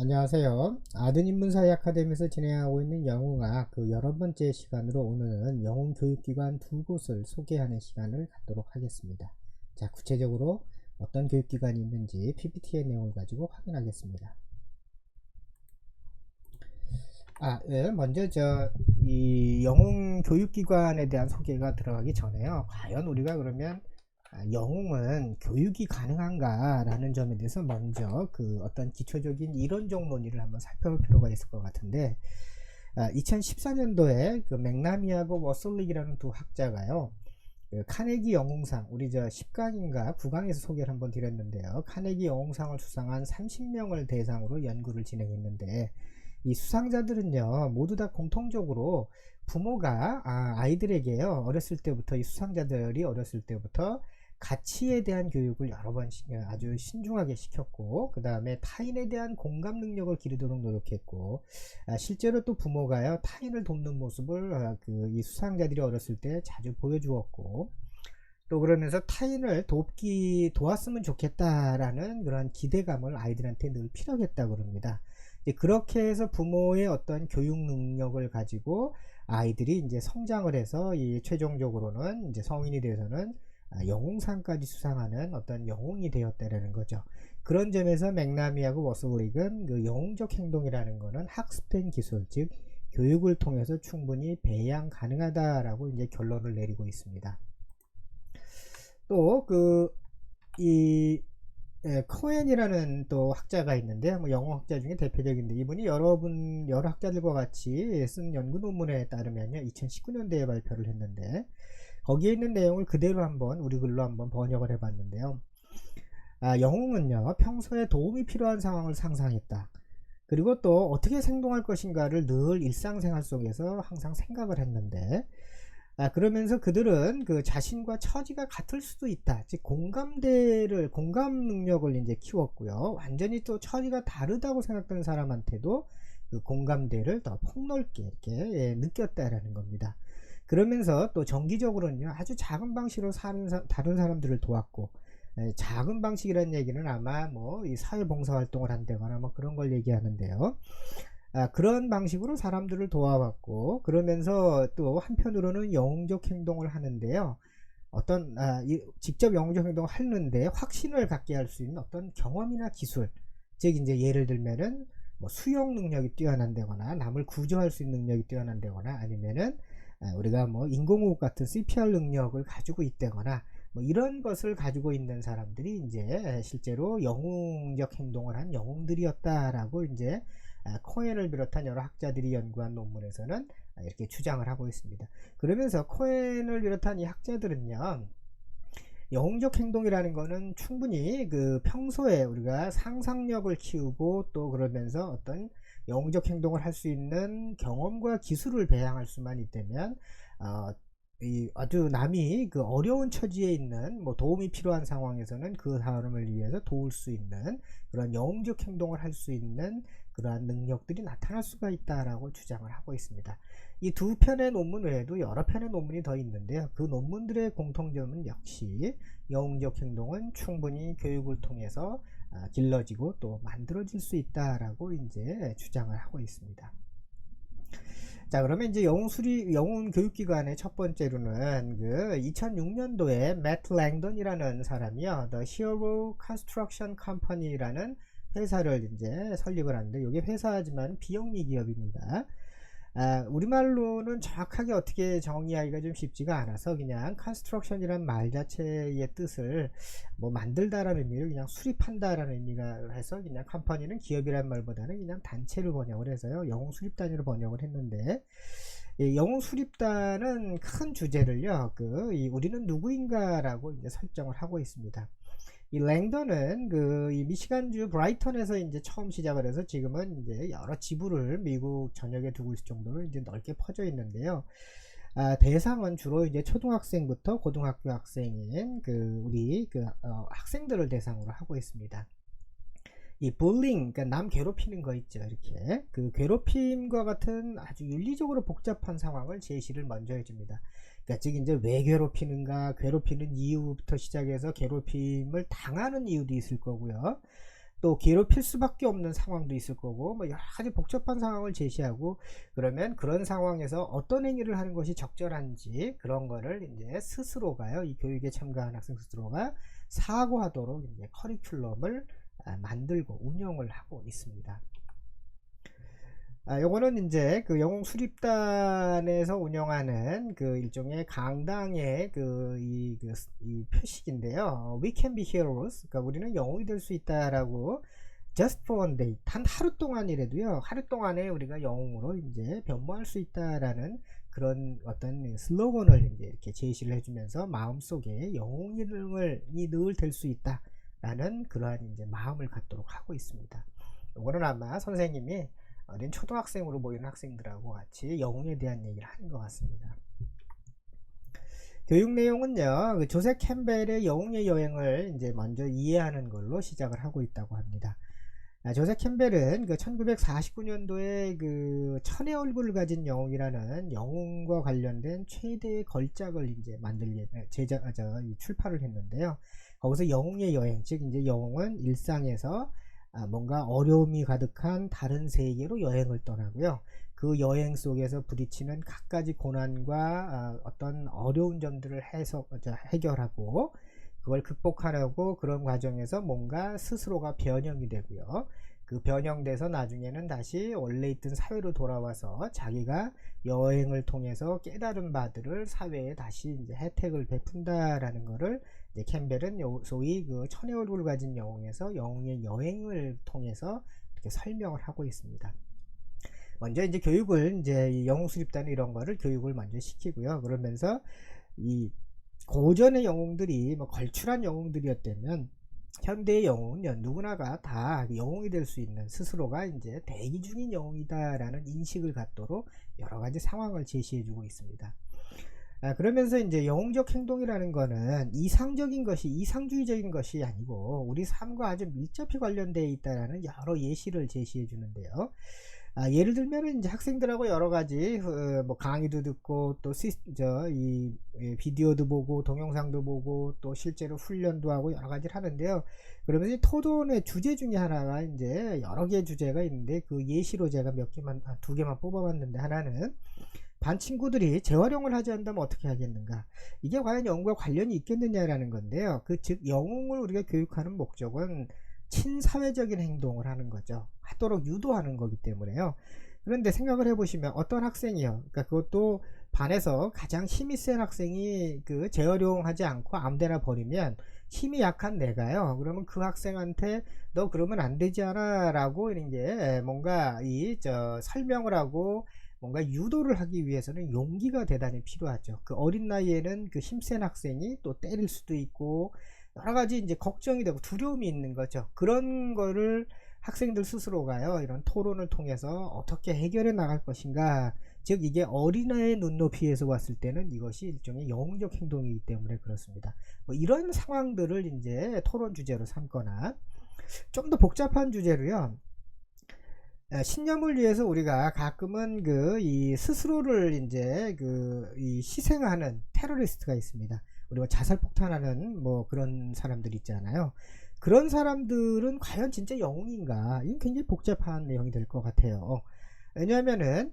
안녕하세요. 아드인문사회 아카데미에서 진행하고 있는 영웅학 그 11번째 시간으로 오늘은 영웅 교육기관 두 곳을 소개하는 시간을 갖도록 하겠습니다. 자, 구체적으로 어떤 교육기관이 있는지 PPT의 내용을 가지고 확인하겠습니다. 먼저 이 영웅 교육기관에 대한 소개가 들어가기 전에요. 과연 우리가 그러면 영웅은 교육이 가능한가 라는 점에 대해서 먼저 그 어떤 기초적인 이론적 논의를 한번 살펴볼 필요가 있을 것 같은데, 2014년도에 그 맥나미하고 워슬릭이라는 두 학자가요, 그 카네기 영웅상, 우리 10강인가 9강에서 소개를 한번 드렸는데요, 카네기 영웅상을 수상한 30명을 대상으로 연구를 진행했는데, 이 수상자들은요 모두 다 공통적으로 부모가 아이들에게요 어렸을 때부터, 이 수상자들이 어렸을 때부터 가치에 대한 교육을 여러 번 아주 신중하게 시켰고, 그 다음에 타인에 대한 공감 능력을 기르도록 노력했고, 실제로 또 부모가요 타인을 돕는 모습을 이 수상자들이 어렸을 때 자주 보여주었고, 또 그러면서 타인을 도왔으면 좋겠다라는 그런 기대감을 아이들한테 늘 피력했다 그럽니다. 그렇게 해서 부모의 어떤 교육 능력을 가지고 아이들이 이제 성장을 해서 최종적으로는 이제 성인이 돼서는 영웅상까지 수상하는 어떤 영웅이 되었다라는 거죠. 그런 점에서 맥나미하고 워슬릭은 그 영웅적 행동이라는 것은 학습된 기술, 즉 교육을 통해서 충분히 배양 가능하다라고 이제 결론을 내리고 있습니다. 또 코엔이라는 또 학자가 있는데, 뭐 영어 학자 중에 대표적인데, 이분이 여러 학자들과 같이 쓴 연구 논문에 따르면요 2019년도에 발표를 했는데, 거기에 있는 내용을 그대로 한번 우리 글로 한번 번역을 해 봤는데요. 영웅은요 평소에 도움이 필요한 상황을 상상했다. 그리고 또 어떻게 행동할 것인가를 늘 일상생활 속에서 항상 생각을 했는데, 그러면서 그들은 그 자신과 처지가 같을 수도 있다, 즉 공감 능력을 이제 키웠고요, 완전히 또 처지가 다르다고 생각되는 사람한테도 그 공감대를 더 폭넓게 이렇게 느꼈다라는 겁니다. 그러면서 또 정기적으로는요 아주 작은 방식으로 다른 사람들을 도왔고, 작은 방식이라는 얘기는 아마 뭐 이 사회봉사활동을 한다거나 뭐 그런 걸 얘기하는데요, 그런 방식으로 사람들을 도와왔고, 그러면서 또 한편으로는 영웅적 행동을 하는데요, 직접 영웅적 행동을 하는데 확신을 갖게 할 수 있는 어떤 경험이나 기술, 즉 이제 예를 들면은 뭐 수영 능력이 뛰어난다거나 남을 구조할 수 있는 능력이 뛰어난다거나, 아니면은 우리가 뭐 인공호흡 같은 CPR 능력을 가지고 있다거나, 뭐 이런 것을 가지고 있는 사람들이 이제 실제로 영웅적 행동을 한 영웅들이었다라고 이제 코엔을 비롯한 여러 학자들이 연구한 논문에서는 이렇게 주장을 하고 있습니다. 그러면서 코엔을 비롯한 이 학자들은요, 영웅적 행동이라는 것은 충분히 그 평소에 우리가 상상력을 키우고, 또 그러면서 어떤 영웅적 행동을 할 수 있는 경험과 기술을 배양할 수만 있다면, 아주 남이 그 어려운 처지에 있는, 뭐 도움이 필요한 상황에서는 그 사람을 위해서 도울 수 있는 그런 영웅적 행동을 할 수 있는 그러한 능력들이 나타날 수가 있다라고 주장을 하고 있습니다. 이 두 편의 논문 외에도 여러 편의 논문이 더 있는데요, 그 논문들의 공통점은 역시 영웅적 행동은 충분히 교육을 통해서 길러지고 또 만들어질 수 있다라고 이제 주장을 하고 있습니다. 자, 그러면 이제 영웅 교육기관의 첫 번째로는 그 2006년도에 매트 랭던이라는 사람이요, The Hero Construction Company라는 회사를 이제 설립을 하는데, 이게 회사지만 비영리 기업입니다. 우리말로는 정확하게 어떻게 정의하기가 좀 쉽지가 않아서 그냥 construction이란 말 자체의 뜻을 뭐 만들다라는 의미를 그냥 수립한다라는 의미가 해서, 그냥 컴퍼니는 기업이란 말보다는 그냥 단체를 번역을 해서요 영웅 수립단으로 번역을 했는데, 영웅 수립단은 큰 주제를요 우리는 누구인가라고 이제 설정을 하고 있습니다. 이 랭던은 이 미시간주 브라이턴에서 이제 처음 시작을 해서 지금은 이제 여러 지부를 미국 전역에 두고 있을 정도로 이제 넓게 퍼져 있는데요. 대상은 주로 이제 초등학생부터 고등학교 학생인 학생들을 대상으로 하고 있습니다. 이 bullying, 그러니까 남 괴롭히는 거 있죠, 이렇게 그 괴롭힘과 같은 아주 윤리적으로 복잡한 상황을 제시를 먼저 해줍니다. 그러니까 즉 이제 왜 괴롭히는가, 괴롭히는 이유부터 시작해서 괴롭힘을 당하는 이유도 있을 거고요, 또 괴롭힐 수밖에 없는 상황도 있을 거고 뭐 여러 가지 복잡한 상황을 제시하고, 그러면 그런 상황에서 어떤 행위를 하는 것이 적절한지 그런 거를 이제 스스로가요, 이 교육에 참가한 학생 스스로가 사고하도록 이제 커리큘럼을 만들고 운영을 하고 있습니다. 요거는 이제 그 영웅 수립단에서 운영하는 그 일종의 강당의 이 표식인데요. We can be heroes. 그러니까 우리는 영웅이 될 수 있다라고, just for one day, 단 하루 동안이라도요, 하루 동안에 우리가 영웅으로 이제 변모할 수 있다라는 그런 어떤 슬로건을 이제 이렇게 제시를 해주면서 마음속에 영웅이 늘 될 수 있다라는 그러한 이제 마음을 갖도록 하고 있습니다. 요거는 아마 선생님이 어린 초등학생으로 보이는 학생들하고 같이 영웅에 대한 얘기를 하는 것 같습니다. 교육 내용은요, 그 조셉 캠벨의 영웅의 여행을 이제 먼저 이해하는 걸로 시작을 하고 있다고 합니다. 조셉 캠벨은 그 1949년도에 그 천의 얼굴을 가진 영웅이라는 영웅과 관련된 최대의 걸작을 이제 출판을 했는데요. 거기서 영웅의 여행, 즉 이제 영웅은 일상에서 뭔가 어려움이 가득한 다른 세계로 여행을 떠나고요. 그 여행 속에서 부딪히는 갖가지 고난과 어떤 어려운 점들을 해결하고 그걸 극복하려고 그런 과정에서 뭔가 스스로가 변형이 되고요. 그 변형돼서 나중에는 다시 원래 있던 사회로 돌아와서 자기가 여행을 통해서 깨달은 바들을 사회에 다시 이제 혜택을 베푼다라는 거를 이제 캠벨은 소위 그 천의 얼굴을 가진 영웅에서 영웅의 여행을 통해서 이렇게 설명을 하고 있습니다. 먼저 이제 교육을 이제 영웅 수립단 이런 거를 교육을 먼저 시키고요. 그러면서 이 고전의 영웅들이 뭐 걸출한 영웅들이었다면 현대의 영웅은 누구나가 다 영웅이 될 수 있는, 스스로가 이제 대기 중인 영웅이다라는 인식을 갖도록 여러 가지 상황을 제시해 주고 있습니다. 그러면서 이제 영웅적 행동이라는 거는 이상적인 것이, 이상주의적인 것이 아니고 우리 삶과 아주 밀접히 관련되어 있다라는 여러 예시를 제시해 주는데요. 예를 들면 이제 학생들하고 여러 가지 뭐 강의도 듣고 또 비디오도 보고 동영상도 보고 또 실제로 훈련도 하고 여러 가지를 하는데요. 그러면서 토론의 주제 중에 하나가 이제 여러 개의 주제가 있는데 그 예시로 제가 두 개만 뽑아봤는데, 하나는 반 친구들이 재활용을 하지 않는다면 어떻게 하겠는가, 이게 과연 영웅과 관련이 있겠느냐라는 건데요. 즉 영웅을 우리가 교육하는 목적은 친사회적인 행동을 하는 거죠. 하도록 유도하는 거기 때문에요. 그런데 생각을 해보시면 어떤 학생이요, 그러니까 그것도 반에서 가장 힘이 센 학생이 그 재활용하지 않고 아무데나 버리면 힘이 약한 내가요, 그러면 그 학생한테 너 그러면 안 되지 않아 라고 이런 게 뭔가 설명을 하고 뭔가 유도를 하기 위해서는 용기가 대단히 필요하죠. 그 어린 나이에는 그 힘센 학생이 또 때릴 수도 있고 여러 가지 이제 걱정이 되고 두려움이 있는 거죠. 그런 거를 학생들 스스로가요, 이런 토론을 통해서 어떻게 해결해 나갈 것인가, 즉 이게 어린아이의 눈높이에서 봤을 때는 이것이 일종의 영웅적 행동이기 때문에 그렇습니다. 뭐 이런 상황들을 이제 토론 주제로 삼거나, 좀 더 복잡한 주제로요, 신념을 위해서 우리가 가끔은 이 스스로를 이제 이 희생하는 테러리스트가 있습니다. 우리가 자살폭탄하는 뭐 그런 사람들 있잖아요. 그런 사람들은 과연 진짜 영웅인가? 이건 굉장히 복잡한 내용이 될 것 같아요. 왜냐하면은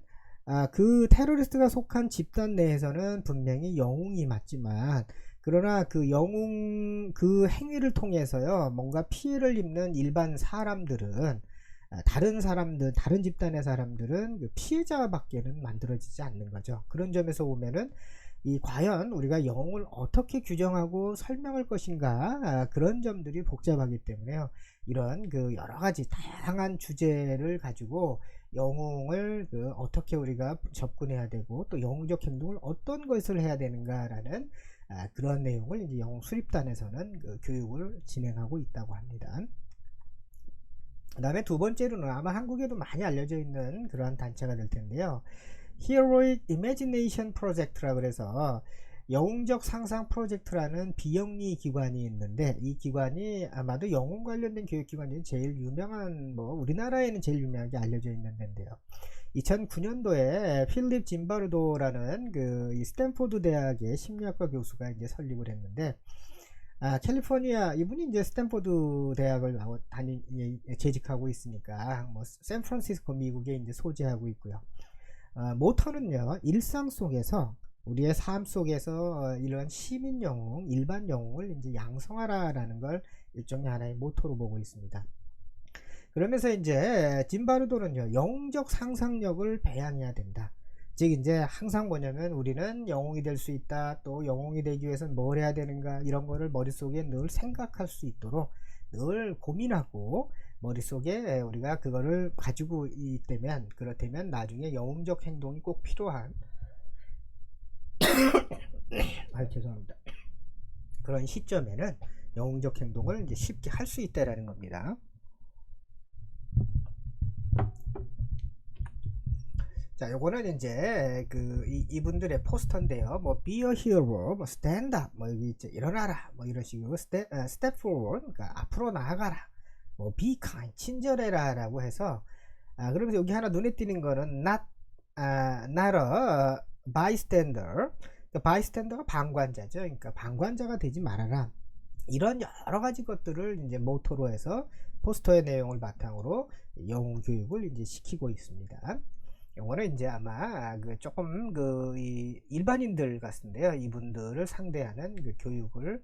그 테러리스트가 속한 집단 내에서는 분명히 영웅이 맞지만, 그러나 그 행위를 통해서요 뭔가 피해를 입는 일반 사람들은, 다른 집단의 사람들은 그 피해자밖에는 만들어지지 않는 거죠. 그런 점에서 보면은 과연 우리가 영웅을 어떻게 규정하고 설명할 것인가, 그런 점들이 복잡하기 때문에요. 이런 여러 가지 다양한 주제를 가지고 영웅을 어떻게 우리가 접근해야 되고 또 영웅적 행동을 어떤 것을 해야 되는가라는 그런 내용을 이제 영웅 수립단에서는 교육을 진행하고 있다고 합니다. 그 다음에 두 번째로는 아마 한국에도 많이 알려져 있는 그러한 단체가 될 텐데요. Heroic Imagination Project라 그래서 영웅적 상상 프로젝트라는 비영리 기관이 있는데, 이 기관이 아마도 영웅 관련된 교육기관 중에 제일 유명한, 우리나라에는 제일 유명하게 알려져 있는 데인데요. 2009년도에 필립 짐바르도라는 이 스탠포드 대학의 심리학과 교수가 이제 설립을 했는데, 캘리포니아 이분이 이제 스탠포드 대학을 재직하고 있으니까 뭐 샌프란시스코 미국에 이제 소재하고 있고요. 모터는요 일상 속에서 우리의 삶 속에서 이런 시민 영웅, 일반 영웅을 이제 양성하라라는 걸 일종의 하나의 모토로 보고 있습니다. 그러면서 이제 짐바르도는요 영웅적 상상력을 배양해야 된다. 즉 이제 항상 뭐냐면 우리는 영웅이 될 수 있다, 또 영웅이 되기 위해서는 뭘 해야 되는가, 이런 거를 머릿속에 늘 생각할 수 있도록 늘 고민하고 머릿속에 우리가 그거를 가지고 있다면, 그렇다면 나중에 영웅적 행동이 꼭 필요한 죄송합니다. 그런 시점에는 영웅적 행동을 이제 쉽게 할 수 있다라는 겁니다. 자, 요거는 이제 이분들의 포스터인데요. 뭐 be a hero, 뭐 stand up, 뭐 여기 이제 일어나라, 뭐 이런 식으로 step forward, 그러니까 앞으로 나아가라, 뭐 be kind, 친절해라라고 해서 그러면서 여기 하나 눈에 띄는 거는 not a bystander. 그러니까 bystander가 방관자죠. 그러니까 방관자가 되지 말아라. 이런 여러 가지 것들을 이제 모토로 해서 포스터의 내용을 바탕으로 영웅 교육을 이제 시키고 있습니다. 요거는 이제 아마 조금 일반인들 같은데요. 이분들을 상대하는 교육을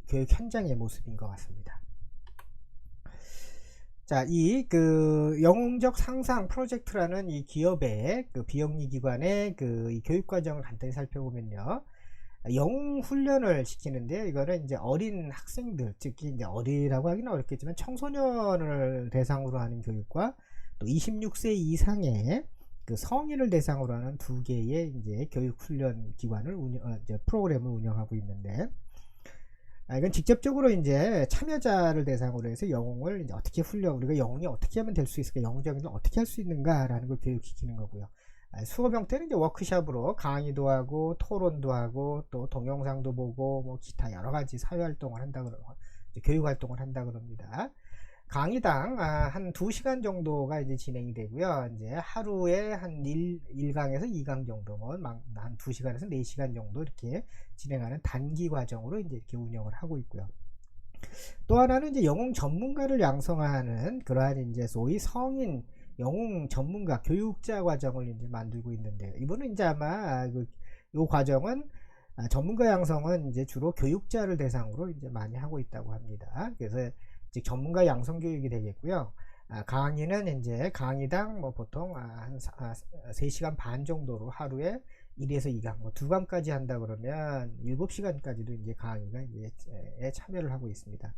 교육 현장의 모습인 것 같습니다. 자, 영웅적 상상 프로젝트라는 이 기업의 비영리 기관의 이 교육 과정을 간단히 살펴보면요. 영웅 훈련을 시키는데요. 이거는 이제 어린 학생들, 특히 이제 어리라고 하기는 어렵겠지만 청소년을 대상으로 하는 교육과 또 26세 이상의 성인을 대상으로 하는 두 개의 이제 교육 훈련 기관을 프로그램을 운영하고 있는데, 이건 직접적으로 이제 참여자를 대상으로 해서 영웅을 이제 어떻게 우리가 영웅이 어떻게 하면 될 수 있을까, 영웅적인 걸 어떻게 할 수 있는가라는 걸 교육시키는 거고요. 수업 형태는 이제 워크숍으로 강의도 하고 토론도 하고 또 동영상도 보고 뭐 기타 여러 가지 사회 활동을 교육 활동을 한다 그럽니다. 강의당 한 2시간 정도가 이제 진행이 되고요. 이제 하루에 한 1강에서 2강 정도, 한 2시간에서 4시간 정도 이렇게 진행하는 단기 과정으로 이제 이렇게 운영을 하고 있고요. 또 하나는 이제 영웅 전문가를 양성하는 그러한 이제 소위 성인 영웅 전문가 교육자 과정을 이제 만들고 있는데요. 이분은 이제 아마 요 과정은 전문가 양성은 이제 주로 교육자를 대상으로 이제 많이 하고 있다고 합니다. 그래서 즉 전문가 양성 교육이 되겠고요. 강의는 이제 강의당 뭐 보통 한 3시간 반 정도로 하루에 1에서 2강, 뭐 2강까지 한다 그러면 7시간까지도 이제 강의가 이제 참여를 하고 있습니다.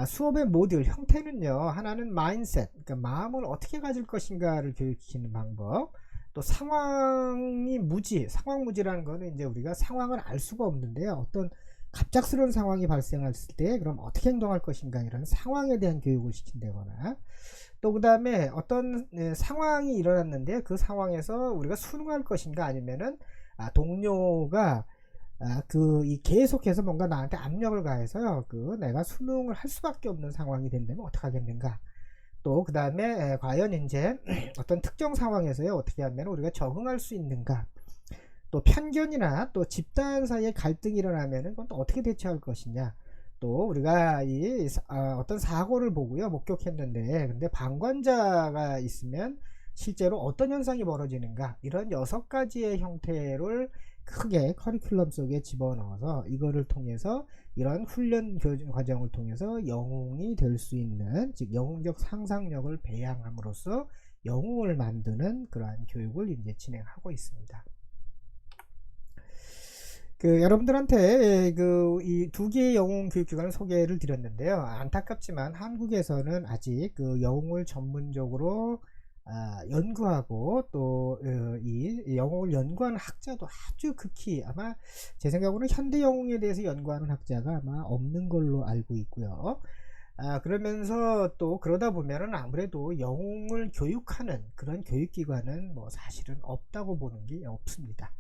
수업의 모듈 형태는요, 하나는 마인셋, 그러니까 마음을 어떻게 가질 것인가를 교육시키는 방법, 또 상황 무지라는 거는 이제 우리가 상황을 알 수가 없는데요. 어떤 갑작스러운 상황이 발생했을 때 그럼 어떻게 행동할 것인가, 이런 상황에 대한 교육을 시킨다거나, 또 그 다음에 어떤 상황이 일어났는데 그 상황에서 우리가 순응할 것인가, 아니면은 동료가 계속해서 뭔가 나한테 압력을 가해서요, 내가 순응을 할 수밖에 없는 상황이 된다면 어떻게 하겠는가. 또 그 다음에 과연 이제 어떤 특정 상황에서요 어떻게 하면 우리가 적응할 수 있는가. 또 편견이나 또 집단 사이에 갈등이 일어나면은 그건 또 어떻게 대처할 것이냐. 또 우리가 어떤 사고를 보고요 목격했는데, 근데 방관자가 있으면 실제로 어떤 현상이 벌어지는가, 이런 6가지의 형태를 크게 커리큘럼 속에 집어넣어서 이거를 통해서 이런 훈련 과정을 통해서 영웅이 될 수 있는, 즉 영웅적 상상력을 배양함으로써 영웅을 만드는 그러한 교육을 이제 진행하고 있습니다. 여러분들한테 이 2개의 영웅 교육기관을 소개를 드렸는데요. 안타깝지만 한국에서는 아직 영웅을 전문적으로 연구하고 또 이 영웅을 연구하는 학자도 아주 극히, 아마 제 생각으로는 현대 영웅에 대해서 연구하는 학자가 아마 없는 걸로 알고 있고요. 그러면서 또 그러다 보면은 아무래도 영웅을 교육하는 그런 교육기관은 뭐 사실은 없다고 보는 게 없습니다.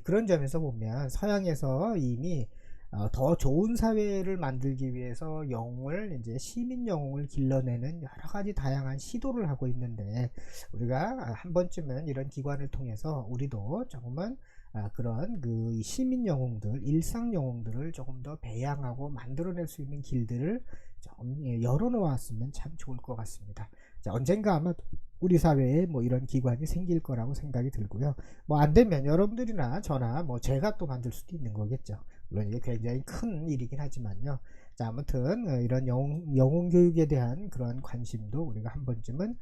그런 점에서 보면 서양에서 이미 더 좋은 사회를 만들기 위해서 영웅을 이제 시민 영웅을 길러내는 여러 가지 다양한 시도를 하고 있는데, 우리가 한 번쯤은 이런 기관을 통해서 우리도 조금은 그런 이 시민 영웅들, 일상 영웅들을 조금 더 배양하고 만들어낼 수 있는 길들을 좀 열어놓았으면 참 좋을 것 같습니다. 자, 언젠가 아마 우리 사회에 뭐 이런 기관이 생길 거라고 생각이 들고요. 뭐 안 되면 여러분들이나 저나 뭐 제가 또 만들 수도 있는 거겠죠. 물론 이게 굉장히 큰 일이긴 하지만요. 자, 아무튼 이런 영웅 교육에 대한 그런 관심도 우리가 한 번쯤은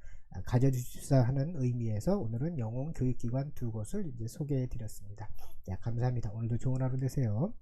가져주십사 하는 의미에서 오늘은 영웅 교육기관 두 곳을 이제 소개해 드렸습니다. 자, 감사합니다. 오늘도 좋은 하루 되세요.